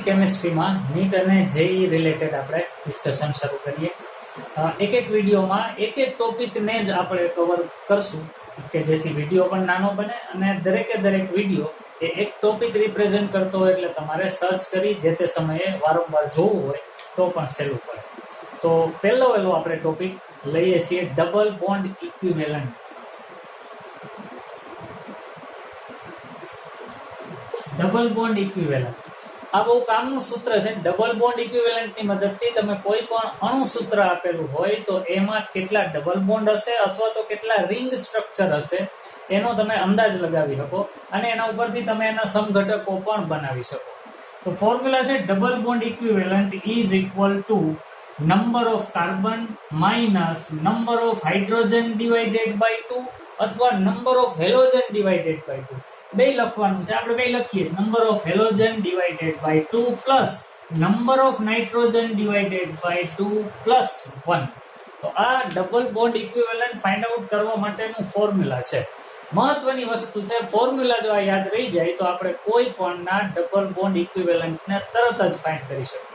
કેમિસ્ટ્રીમાં NEET અને JE related આપણે discussion શરૂ કરીએ. એક એક વિડીયોમાં એક એક ટોપિકને જ આપણે કવર કરશું કે જેથી વિડીયો પણ નાનો બને અને દરેકે દરેક વિડીયો એ એક ટોપિક રિપ્રેઝેન્ટ કરતો હોય એટલે તમારે સર્ચ કરી જે તે સમયે વારંવાર જોવું હોય તો પણ સહેલું પડે. તો પહેલો આપણે ટોપિક લઈએ છીએ double bond equivalent. Double bond equivalent આ બહુ કામનું સૂત્ર છે. ડબલ બોન્ડ ઇક્વિવેલન્ટની મદદથી તમે કોઈ પણ અણુ સૂત્ર આપેલું હોય તો એમાં કેટલા ડબલ બોન્ડ હશે અથવા તો કેટલા રિંગ સ્ટ્રક્ચર હશે એનો તમે અંદાજ લગાવી શકો અને એના ઉપરથી તમે એના સમઘટકો પણ બનાવી શકો. તો ફોર્મ્યુલા છે double bond equivalent is equal to number of carbon minus number of hydrogen divided by 2 અથવા number of halogen divided by 2. બે લખવાનું છે, આપણે બે લખીએ number of halogen divided by 2 plus number of nitrogen divided by 2 plus 1. તો આ double bond equivalent find out કરવા માટેનું ફોર્મ્યુલા છે. મહત્વની વસ્તુ છે, ફોર્મ્યુલા જો આ યાદ રહી જાય તો આપણે કોઈ પણ ના ડબલ બોન્ડ ઇક્વિવેલન્ટને તરત જ ફાઇન્ડ કરી શકીએ.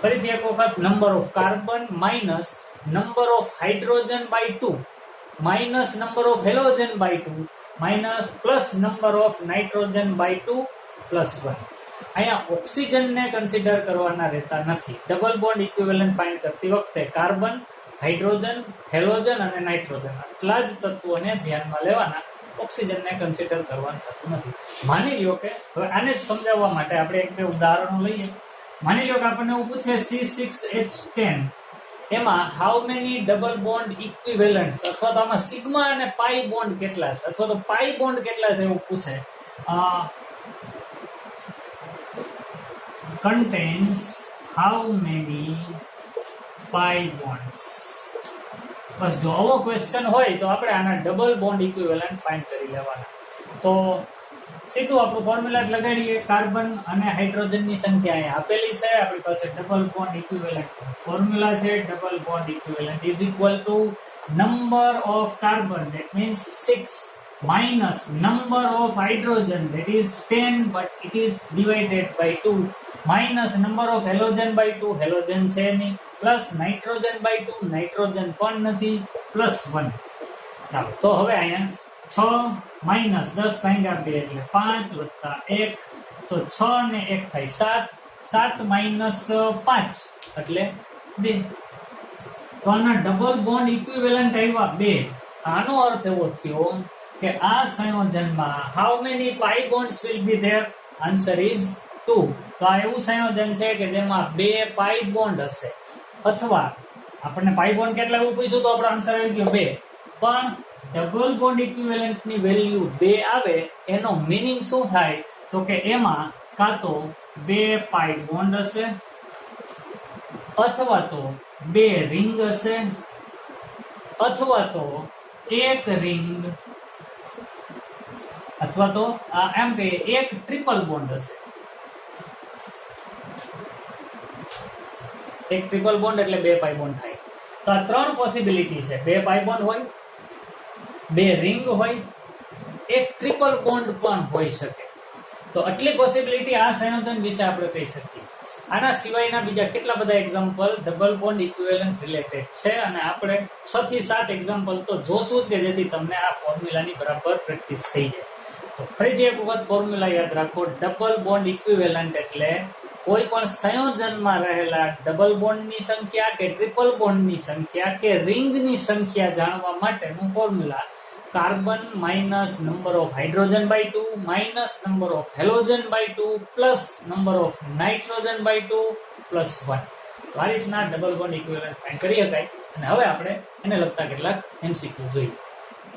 ફરીથી એક વખત number of carbon minus number of hydrogen by 2 minus number of halogen by 2 minus plus number of nitrogen by 2 plus 1. અહીંયા ઓક્સિજનને કન્સિડર કરવાના રહેતા નથી. ડબલ બોન્ડ ઇક્વિવેલન્ટ ફાઇન્ડ કરતી વખતે કાર્બન, હાઇડ્રોજન, હેલોજન અને નાઇટ્રોજન આટલા જ તત્વોને ધ્યાનમાં લેવાના, ઓક્સિજનને કન્સિડર કરવાનું થતું નથી. માની લ્યો કે હવે આને જ સમજાવવા માટે આપણે એક બે ઉદાહરણો લઈએ. માની લ્યો કે આપણને એવું પૂછે C6H10 એમાં હાઉ મેની ડબલ બોન્ડ ઇક્વિવેલન્ટ્સ અથવા તો આમાં સિગ્મા અને પાઈ બોન્ડ કેટલા છે અથવા તો પાઈ બોન્ડ કેટલા છે એવું પૂછે. contains how many pi bonds. બસ જો આવો ક્વેશ્ચન હોય તો આપણે આના ડબલ બોન્ડ ઇક્વિવેલન્ટ ફાઇન્ડ કરી લેવાના. તો સીધું આપણું ફોર્મ્યુલા લગાડીએ. કાર્બન અને હાઇડ્રોજનની સંખ્યા અહીંયા આપેલી છે આપણી પાસે. ડબલ બોન્ડ ઇક્વિવેલન્ટ ફોર્મ્યુલા છે double bond equivalent is equal to number of carbon that means 6 minus number of hydrogen that is 10 but it is divided by 2 minus number of halogen by 2 halogen છે નહીં plus nitrogen by 2 nitrogen પણ નથી plus 1. ચાલો તો હવે અહીંયા 6 minus 10 ભાગ્યા 2 એટલે 5 વત્તા 1 તો 6 ને 1 થાય 7 માઇનસ 5 એટલે 2. તો આના ડબલ બોન્ડ ઇક્વિવેલન્ટ આવ્યા 2. આનો અર્થ એવો થયો કે આ સંયોજનમાં how many pi bonds will be there? Answer is 2. તો આ એવું સંયોજન છે કે જેમાં 2 પાઈ બોન્ડ હશે અથવા આપણને પાઈ બોન્ડ કેટલા એવું પૂછ્યું તો આપણો આન્સર આવી ગયો 2. પણ ડબલ બોન્ડ ઇક્વિવેલન્ટની વેલ્યુ 2 આવે એનો મીનિંગ શું થાય તો કે એમાં કાં તો 2 પાઈ બોન્ડ હશે અથવા તો 2 રિંગ હશે અથવા તો 1 રિંગ અથવા તો એમ કે 1 ટ્રિપલ બોન્ડ હશે. એક ટ્રિપલ બોન્ડ એટલે 2 પાઈ બોન્ડ થાય. તો આ 3 પોસિબિલિટી છે. 2 પાઈ બોન્ડ હોય, 2 રિંગ હોય, 1 ટ્રિપલ બોન્ડ પણ હોઈ શકે. તો આટલી પોસિબિલિટી આ સંયોજન વિશે આપણે કહી શકીએ. આના સિવાયના બીજા કેટલા બધા example double bond equivalent related છે અને આપણે 6 થી 7 એક્ઝામ્પલ તો જોશું જ કે જેથી તમને આ ફોર્મ્યુલાની બરાબર પ્રેક્ટિસ થઈ જાય. તો ફરીથી એક વખત ફોર્મ્યુલા યાદ રાખો. ડબલ બોન્ડ ઇક્વિવેલન્ટ એટલે કોઈ પણ સંયોજનમાં રહેલા ડબલ બોન્ડની સંખ્યા કે ટ્રિપલ બોન્ડની સંખ્યા કે રિંગની સંખ્યા જાણવા માટેનું formula. Carbon minus number of hydrogen by 2 minus number of halogen by 2 plus number of nitrogen by 2 plus 1. તો આ રીતના ડબલ બોન્ડ ઇક્વિવેલન્ટ ફાઇન્ડ કરી શકાય. અને હવે આપણે એને લગતા કેટલાક MCQ જોઈએ.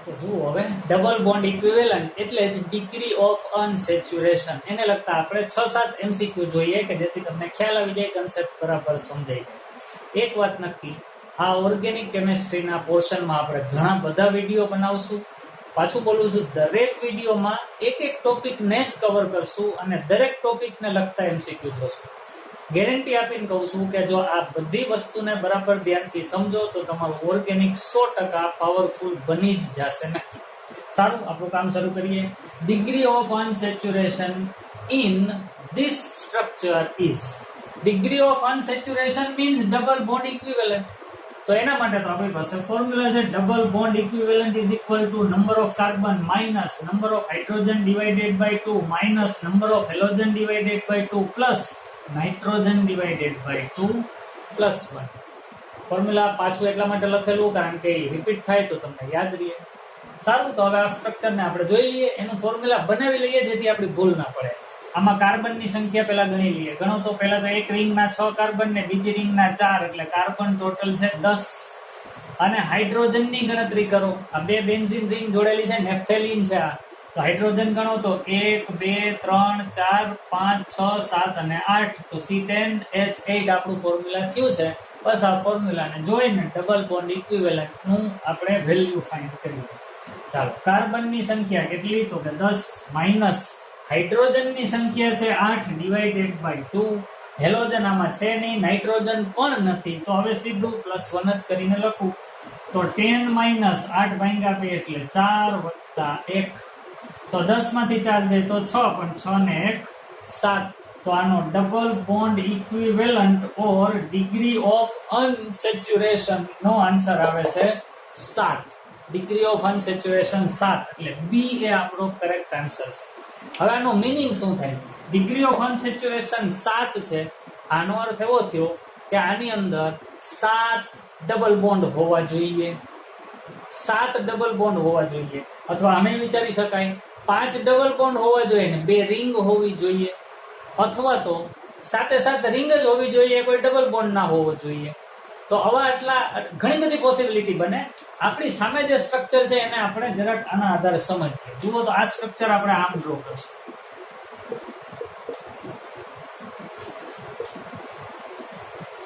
તો જુઓ હવે ડબલ બોન્ડ ઇક્વિવેલન્ટ એટલે જ ડિગ્રી ઓફ અનસેચ્યુરેશન. એને લગતા આપણે 6-7 MCQ જોઈએ કે જેથી તમને ખ્યાલ આવી જાય, કન્સેપ્ટ બરાબર સમજાઈ જાય. એક વાત નક્કી, આ ઓર્ગેનિક કેમિસ્ટ્રીના પોર્શનમાં આપણે ઘણા બધા વિડીયો બનાવશું. પાછું બોલું છું, દરેક વિડીયોમાં એક એક ટોપિકને જ કવર કરશું અને દરેક ટોપિકને લગતા MCQ જોશું. ગેરંટી આપીને કહું છું કે જો આ બધી વસ્તુને બરાબર ધ્યાનથી સમજો તો તમારું ઓર્ગેનિક 100% પાવરફુલ બની જ જશે નક્કી. સારું, આપણું કામ શરૂ કરીએ. Degree of unsaturation in this structure is. Degree of unsaturation means double bond equivalent. તો એના માટે તો આપણી પાસે ફોર્મ્યુલા છે double bond equivalent is equal to number of carbon minus number of hydrogen divided by 2 minus number of halogen divided by 2 plus nitrogen divided by 2 plus 1. Formula પાછું એટલા માટે લખેલું કારણ કે રિપીટ થાય તો તમને યાદ રહે. સારું, તો હવે આ સ્ટ્રક્ચરને આપણે જોઈ લઈએ, એનું ફોર્મ્યુલા બનાવી લઈએ જેથી આપણી ભૂલ ના પડે. આમાં કાર્બનની સંખ્યા પહેલા ગણી લઈએ. ગણો તો પહેલા તો એક રિંગના 6 કાર્બન ને બીજી રિંગના 4, એટલે કાર્બન ટોટલ છે 10. અને હાઇડ્રોજનની ગણતરી કરો. આ બે બેન્ઝીન રિંગ જોડેલી છે, નેપ્થેલિન છે આ. તો હાઇડ્રોજન ગણો તો 1 2 3 4 5 6 7 અને 8. તો C10H8 આપણું ફોર્મ્યુલા થયું છે. બસ આ ફોર્મ્યુલાને જોઈને ડબલ બોન્ડ ઇક્વિવેલન્ટ નું આપણે વેલ્યુ ફાઇન્ડ કરીએ. ચાલો, કાર્બનની સંખ્યા કેટલી? તો કે 10 માઇનસ હાઇડ્રોજનની સંખ્યા છે 8 ડિવાઇડેડ બાય 2. હેલોજન આમાં છે નહીં, નાઇટ્રોજન પણ નથી, તો હવે સીધું +1 જ કરીને લખું. તો 10 માઇનસ 8 ભાગ્યા 2 એટલે 4 વત્તા 1. તો 10 માંથી 4 જાય તો 6, પણ 6 ને 1 7. તો આનો double bond equivalent or degree of unsaturation નો આન્સર આવે છે 7. ડિગ્રી ઓફ અનસેચ્યુરેશન 7, એટલે બી એ આપણો કરેક્ટ આન્સર છે. હવે આનો મિનિંગ શું થાય? ડિગ્રી ઓફ અનસેચ્યુરેશન 7 છે, આનો અર્થ એવો થયો કે આની અંદર 7 ડબલ બોન્ડ હોવા જોઈએ. 7 ડબલ બોન્ડ હોવા જોઈએ, અથવા આમે વિચારી શકાય 5 ડબલ બોન્ડ હોવા જોઈએ ને 2 રિંગ હોવી જોઈએ, અથવા તો સાથે રિંગ જ હોવી જોઈએ, કોઈ ડબલ બોન્ડ ના હોવો જોઈએ. તો આવા આટલા ઘણી બધી પોસિબિલિટી બને. આપણી સામે જે સ્ટ્રક્ચર છે એને આપણે જરાક આના આધારે સમજીએ. જુઓ તો આ સ્ટ્રક્ચર આપણે આમ ડ્રો કરશું.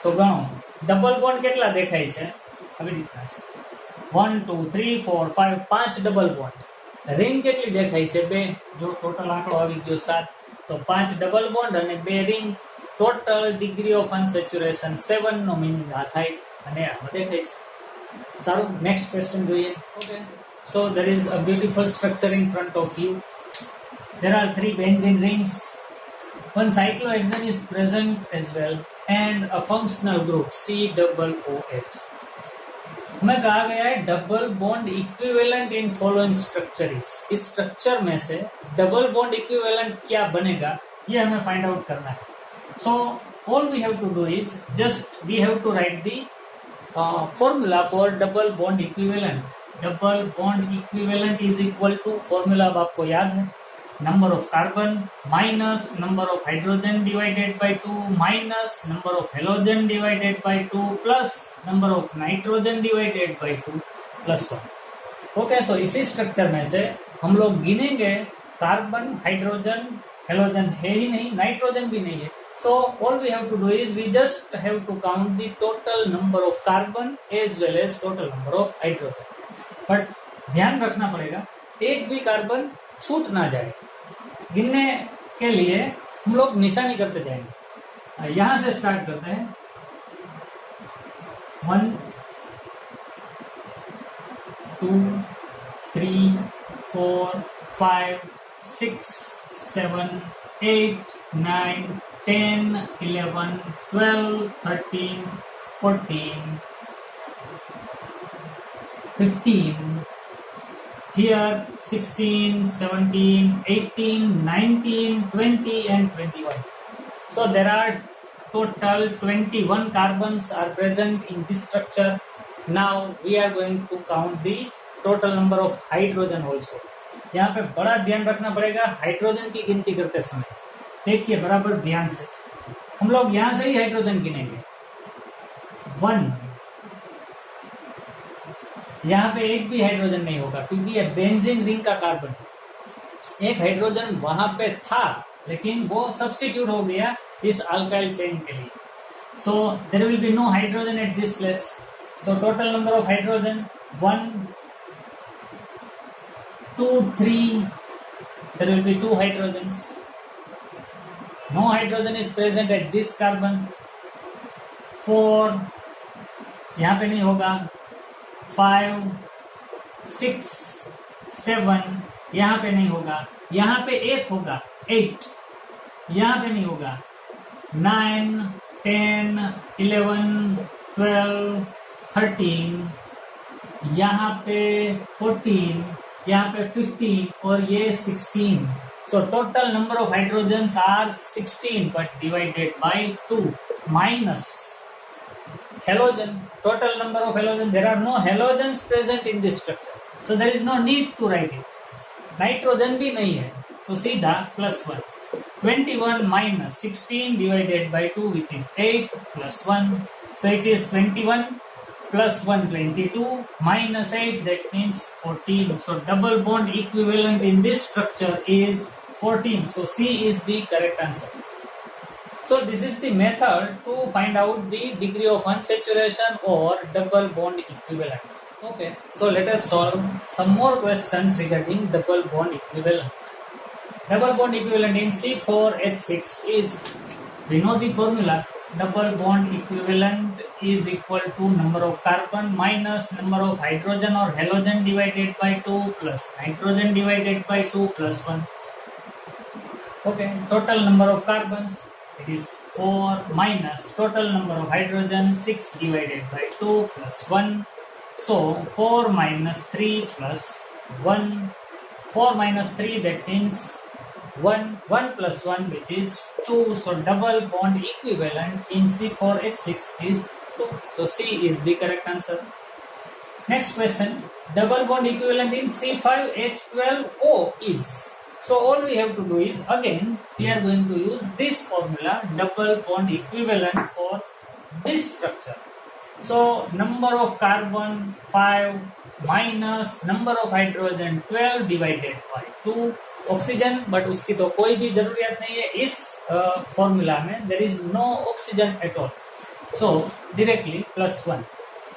તો ગણો ડબલ બોન્ડ કેટલા દેખાય છે? આવી રીતના છે 1 2 3 4 5 5 ડબલ બોન્ડ. રિંગ કેટલી દેખાય છે? 2. જો ટોટલ આંકડો આવી ગયો 7, તો 5 ડબલ બોન્ડ અને 2 ring. Total degree of unsaturation 7 નો મિનિંગ આ થાય અને આમાં દેખાય છે. સારું, નેક્સ્ટ ક્વેશ્ચન જોઈએ. Okay, so there is a beautiful structure in front of you. There are 3 benzene rings. One cyclohexane is present as well and a functional group COOH. हमें कहा गया है double bond equivalent in following structure is. इस structure में से double bond equivalent क्या बनेगा ये हमें फाइंड आउट करना है. So all we have to do is just we have to write the formula for double bond equivalent. Double bond equivalent is equal to formula अब आपको याद है, number of carbon minus number of hydrogen divided by 2 minus number of halogen divided by 2 plus number of nitrogen divided by 2 plus 1. Okay, so इसी structure में से हम लोग गिनेंगे carbon, hydrogen, halogen है ही नहीं, नाइट्रोजन भी नहीं है. So all we have to do is we just have to count the total number of carbon as well as total number of hydrogen. But ध्यान रखना पड़ेगा एक भी कार्बन छूट ना जाए. गिनने के लिए हम लोग निशानी करते जाएंगे. यहां से स्टार्ट करते हैं. 1 2 3 4 5 6 7 8 9 10 11 12 13 14 15. Here 16 17 18 19 20 and 21. So there are total 21 carbons are present in this structure. Now we are going to count the total number of hydrogen also. यहाँ पे बड़ा ध्यान रखना पड़ेगा हाइड्रोजन की गिनती करते समय. देखिए बराबर ध्यान से, हम लोग यहां से ही हाइड्रोजन गिनेंगे. 1, यहाँ पे एक भी हाइड्रोजन नहीं होगा क्योंकि ये बेंजीन रिंग का कार्बन. एक हाइड्रोजन वहां पे था लेकिन वो सब्स्टिट्यूट हो गया इस अल्काइल चेन के लिए. So there will be no hydrogen at this place. So total number of hydrogen 1 2 3. There will be 2 hydrogens. No hydrogen is present at this carbon. 4, यहाँ पे नहीं होगा. 5 6 7, यहाँ पे नहीं होगा. यहाँ पे 1 होगा. 8. यहाँ पे नहीं होगा। 9, 10, 11, 12, 13, यहाँ पे 14, यहाँ पे 15 और ये 16. So total number of hydrogens are 16 but divided by 2 minus halogen. Total number of halogen. There are no halogens present in this structure. So there is no need to write it. Nitrogen भी नहीं है. So सीधा +1. 21 minus 16 divided by 2 which is 8 plus 1. So it is 21 plus 1 22 minus 8 that means 14. So double bond equivalent in this structure is 14. So C is the correct answer. So this is the method to find out the degree of unsaturation or double bond equivalent. Okay, so let us solve some more questions regarding double bond equivalent. Double bond equivalent in C4H6 is, we know the formula, double bond equivalent is equal to number of carbon minus number of hydrogen or halogen divided by 2 plus nitrogen divided by 2 plus 1. Okay, total number of carbons, it is 4 minus total number of hydrogen 6 divided by 2 plus 1. So 4 minus 3 plus 1. 4 minus 3 that means 1 plus 1 which is 2. So double bond equivalent in C4H6 is 2. So C is the correct answer. Next question, double bond equivalent in C5H12O is. So all we have to do is, again we are going to use this formula, double bond equivalent for this structure. So number of carbon 5 minus number of hydrogen 12 divided by 2. Oxygen, but उसकी तो कोई भी जरूरत नहीं है इस formula में. There is no oxygen at all. So directly +1.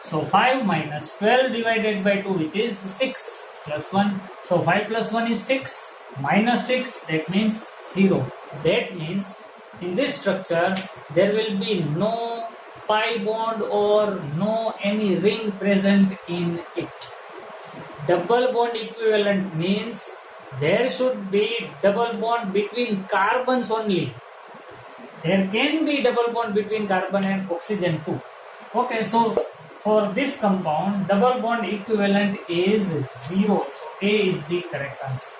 So 5 minus 12 divided by 2 which is 6 plus 1. So 5 plus 1 is 6 minus 6 that means 0. That means in this structure there will be no pi bond or no any ring present in it. Double bond equivalent means there should be double bond between carbons only. There can be double bond between carbon and oxygen too. Okay, so for this compound, double bond equivalent is 0. So A is the correct answer.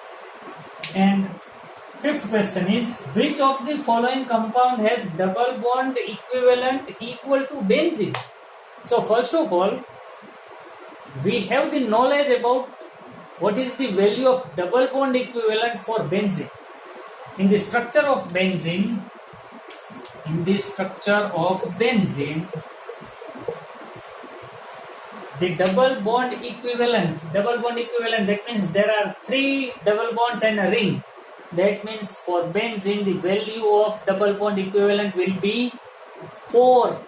And fifth question is, which of the following compound has double bond equivalent equal to benzene? So first of all, we have the knowledge about what is the value of double bond equivalent for benzene. In the structure of benzene, the double bond equivalent, that means there are 3 double bonds and a ring. That means for benzene, the value of double bond equivalent will be 4.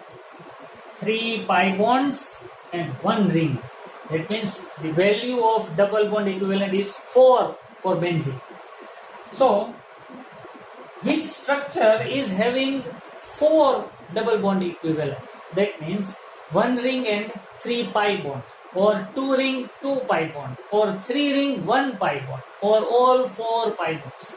3 pi bonds and 1 ring. That means the value of double bond equivalent is 4 for benzene. So, which structure is having 4 double bond equivalent? That means 1 ring and 3 pi bond, or 2 ring 2 pi bond, or 3 ring 1 pi bond, or all 4 pi bonds.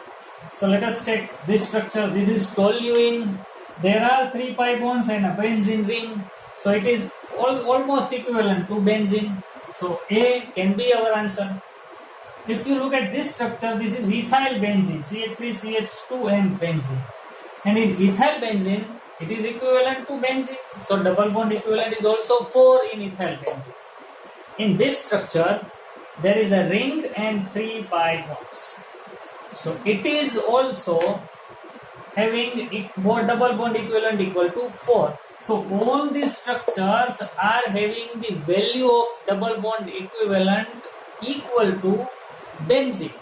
So let us check this structure. This is toluene. There are 3 pi bonds and a benzene ring. So it is almost equivalent to benzene. So A can be our answer. If you look at this structure, this is ethyl benzene, CH3CH2 and benzene. And in ethyl benzene, it is equivalent to benzene. So double bond equivalent is also 4 in ethyl benzene. In this structure, there is a ring and 3 pi bonds. So it is also having double bond equivalent equal to 4. So all these structures are having the value of double bond equivalent equal to benzene.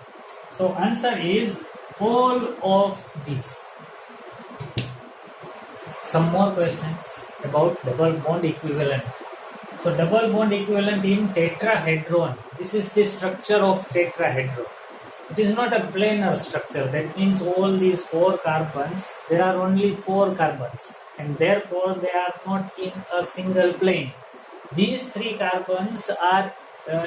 So answer is all of these. Some more questions about double bond equivalent. So double bond equivalent in tetrahedron. This is the structure of tetrahedron. It is not a planar structure. That means all these 4 carbons, there are only 4 carbons, and therefore they are not in a single plane. These 3 carbons are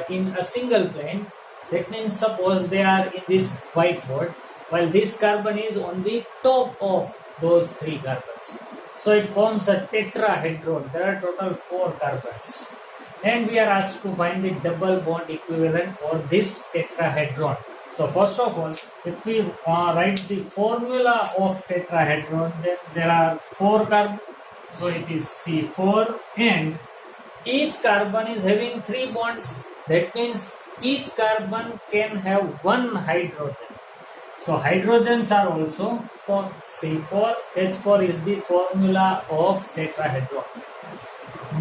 in a single plane. That means suppose they are in this whiteboard while this carbon is on the top of those 3 carbons. So it forms a tetrahedron. There are total 4 carbons. And we are asked to find the double bond equivalent for this tetrahedron. So first of all, if we write the formula of tetrahedron, then there are 4 carbons. So it is C4, and each carbon is having 3 bonds. That means each carbon can have 1 hydrogen. So hydrogens are also 4. C4, H4 is the formula of tetrahedron.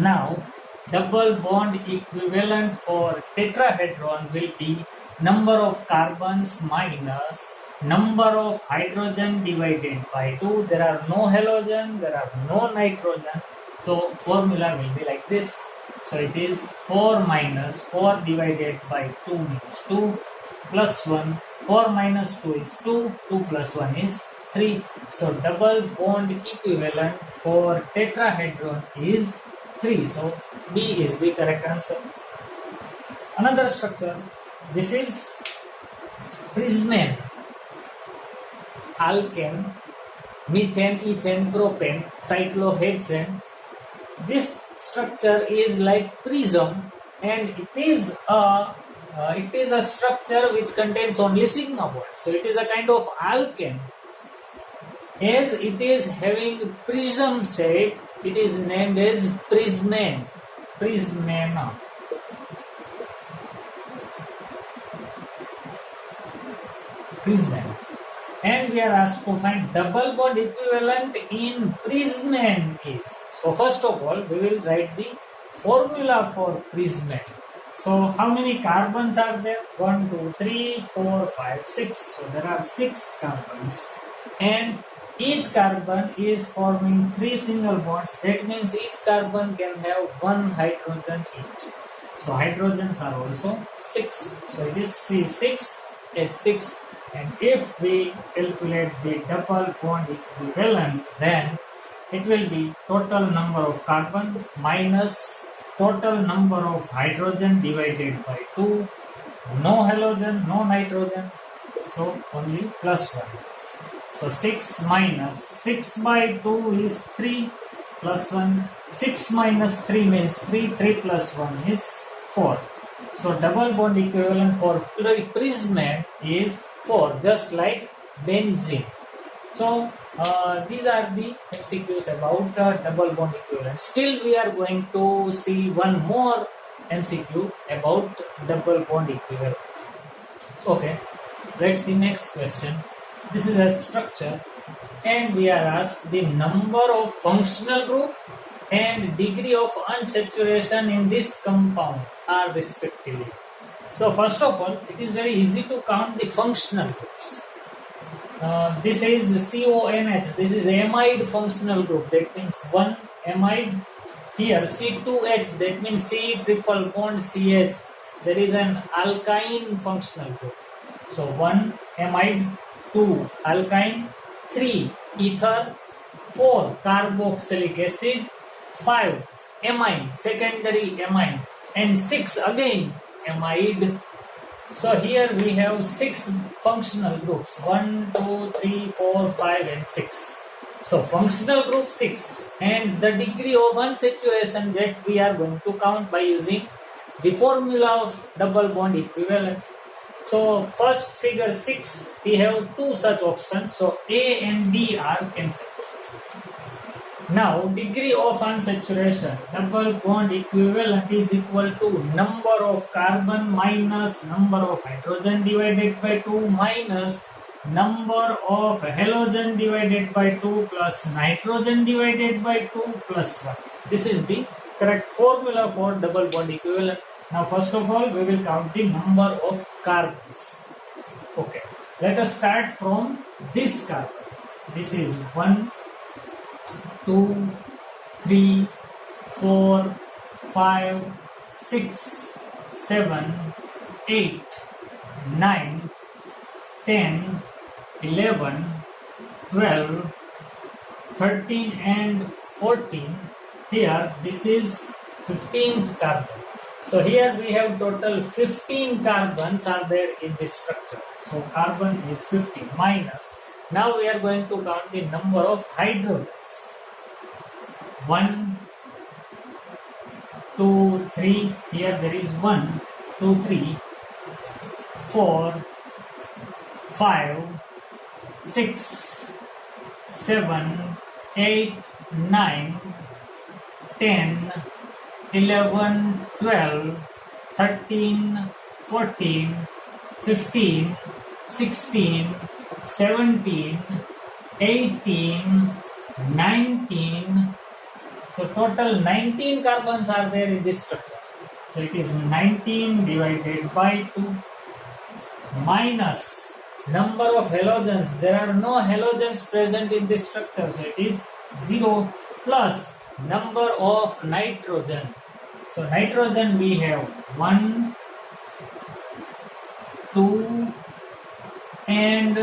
Now, double bond equivalent for tetrahedron will be number of carbons minus number of hydrogen divided by 2. There are no halogen, there are no nitrogen. So formula will be like this. So it is 4 minus 4 divided by 2 means 2 plus 1. 4 minus 2 is 2. 2 plus 1 is 3. So double bond equivalent for tetrahedron is 3. So B is the correct answer. Another structure. This is prismane, alkane, methane, ethane, propane, cyclohexane. This structure is like prism, and it is a structure which contains only sigma bond. So it is a kind of alkane. As it is having prism shape, it is named as prismane. Prismana. Prismane. And we are asked to find double bond equivalent in prismane is. So first of all, we will write the formula for prismane. So how many carbons are there? 1, 2, 3, 4, 5, 6. So there are 6 carbons. And each carbon is forming 3 single bonds. That means each carbon can have 1 hydrogen each. So hydrogens are also 6. So it is C6, H6. And if we calculate the double bond equivalent, then it will be total number of carbon minus total number of hydrogen divided by 2. No halogen, no nitrogen. So only plus 1. So 6 minus 6 by 2 is 3 plus 1. 6 minus 3 means 3. 3 plus 1 is 4. So double bond equivalent for prismane is 4, just like benzene. So these are the MCQs about double bond equivalent. Still we are going to see one more MCQ about double bond equivalent. Okay, let's see next question. This is a structure, and we are asked the number of functional group and degree of unsaturation in this compound are respectively. So first of all, it is very easy to count the functional groups. This is CONH. This is amide functional group. That means one amide. Here C2H. That means C triple bond CH. There is an alkyne functional group. So 1 amide, 2 alkyne, 3 ether, 4 carboxylic acid, 5 amine, secondary amine, and 6 again amide. So here we have 6 functional groups, 1, 2, 3, 4, 5 and 6. So functional group 6, and the degree of unsaturation that we are going to count by using the formula of double bond equivalent. So first figure 6, we have 2 such options, so A and B are cancelled. Now degree of unsaturation, double bond equivalent is equal to number of carbon minus number of hydrogen divided by 2 minus number of halogen divided by 2 plus nitrogen divided by 2 plus 1. This is the correct formula for double bond equivalent. Now first of all, we will count the number of carbons. Okay, let us start from this carbon. This is 1, 2, 3, 4, 5, 6, 7, 8, 9, 10, 11, 12, 13 and 14. Here this is 15th carbon. So here we have total 15 carbons are there in this structure. So carbon is 15 minus. Now we are going to count the number of hydrogens. 1, 2, 3. Here there is 1, 2, 3, 4, 5, 6, 7, 8, 9, 10, 11, 12, 13, 14, 15, 16, 17, 18, 19. So total 19 carbons are there in this structure. So it is 19 divided by 2 minus number of halogens. There are no halogens present in this structure. So it is 0 plus number of nitrogen. So nitrogen we have 1, 2 and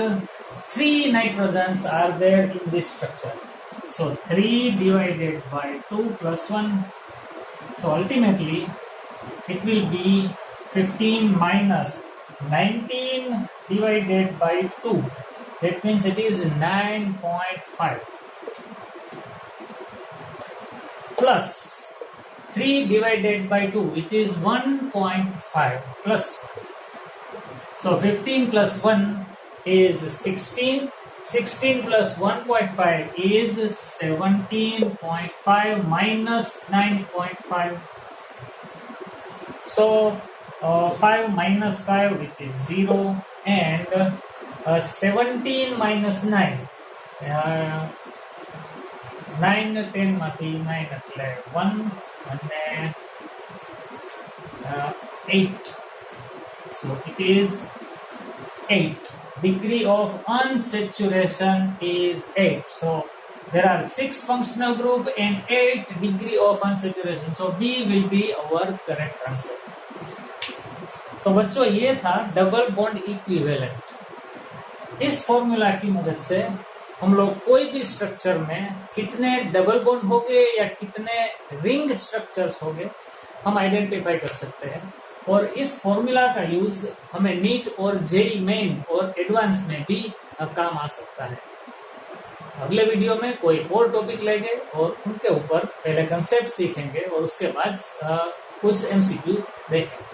3 nitrogens are there in this structure. So 3 divided by 2 plus 1. So ultimately it will be 15 minus 19 divided by 2. That means it is 9.5 plus 3 divided by 2, which is 1.5 plus 1. So 15 plus 1 is 16. 16 plus 1.5 is 17.5 minus 9.5. So 5 minus 5, which is 0, and 17 minus 9. 9 10 માંથી 9 એટલે 1 અને 8. So it is 8. Degree of unsaturation is 8. So there are 6 functional group and 8 degree of unsaturation. So B will be our correct answer. तो बच्चों ये था double bond equivalent. इस formula की मदद से हम लोग कोई भी स्ट्रक्चर में कितने डबल बॉन्ड होंगे या कितने रिंग स्ट्रक्चर्स होंगे हम आइडेंटिफाई कर सकते हैं, और इस फॉर्मूला का यूज हमें नीट और जेई मेन और एडवांस में भी काम आ सकता है। अगले वीडियो में कोई और टॉपिक लेंगे और उनके ऊपर पहले कंसेप्ट सीखेंगे और उसके बाद कुछ एमसीक्यू देखेंगे।